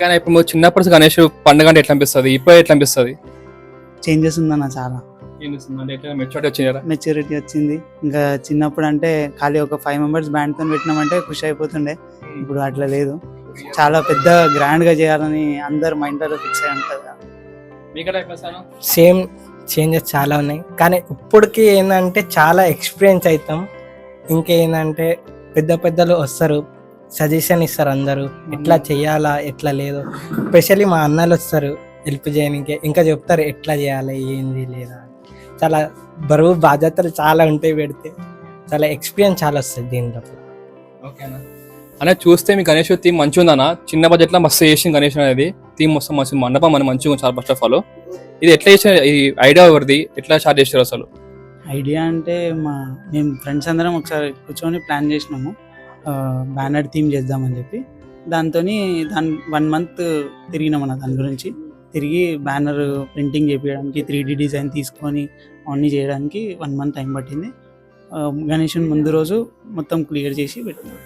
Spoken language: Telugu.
కానీ ఇప్పుడు నువ్వు చిన్నప్పుడు గణేష్ పండుగ అంటే ఎట్లా అనిపిస్తుంది, ఇప్పుడు ఎట్లా అనిపిస్తుంది? చేంజెస్ ఉందన్న చాలా అంటే ఎట్లా మెచ్యూరిటీ వచ్చిందా? మెచ్యూరిటీ వచ్చింది. ఇంకా చిన్నప్పుడు అంటే ఖాళీ ఒక 5 మెంబర్స్ బ్యాండ్తో పెట్టినామంటే ఖుషి అయిపోతుండే. ఇప్పుడు అట్లా లేదు, చాలా పెద్ద గ్రాండ్ గా చేయాలని అందరు మైండ్ లో ఫిక్స్ అయి ఉంటుంది. సేమ్ చేంజెస్ చాలా ఉన్నాయి, కానీ ఇప్పటికి ఏంటంటే చాలా ఎక్స్పీరియన్స్ అవుతాం. ఇంకేంటంటే పెద్ద పెద్దలు వస్తారు, సజెషన్ ఇస్తారు, అందరూ ఎట్లా చేయాలా ఎట్లా లేదు. స్పెషల్లీ మా అన్నలు వస్తారు హెల్ప్ చేయడానికి, ఇంకా చెప్తారు ఎట్లా చేయాలి ఏంది లేదా. చాలా బరువు బాధ్యతలు చాలా ఉంటాయి పెడితే, చాలా ఎక్స్పీరియన్స్ చాలా వస్తుంది దీంట్లో. ఓకేనా అనే చూస్తే మీ గణేష్ థీమ్ మంచిగా ఉందన్న, చిన్న బడ్జెట్ లో మస్తు చేసింది గణేష్ అనేది. థీమ్ మొత్తం మంచి మండపం అని మంచిగా ఉంది చాలా. ఫస్ట్ ఆఫ్ ఆల్ ఇది ఎట్లా చేసిన, ఈ ఐడియా ఎవరిది, ఎట్లా స్టార్ట్ చేసారు అసలు? ఐడియా అంటే మేము ఫ్రెండ్స్ అందరం ఒకసారి కూర్చొని ప్లాన్ చేసినాము బ్యానర్ థీమ్ చేద్దామని చెప్పి. దాని 1 మంత్ తిరిగినామన్న దాని గురించి. తిరిగి బ్యానర్ ప్రింటింగ్ చేయించడానికి 3D డిజైన్ తీసుకొని అన్నీ చేయడానికి 1 మంత్ టైం పట్టింది. గణేషుని ముందు రోజు మొత్తం క్లియర్ చేసి పెట్టినాం.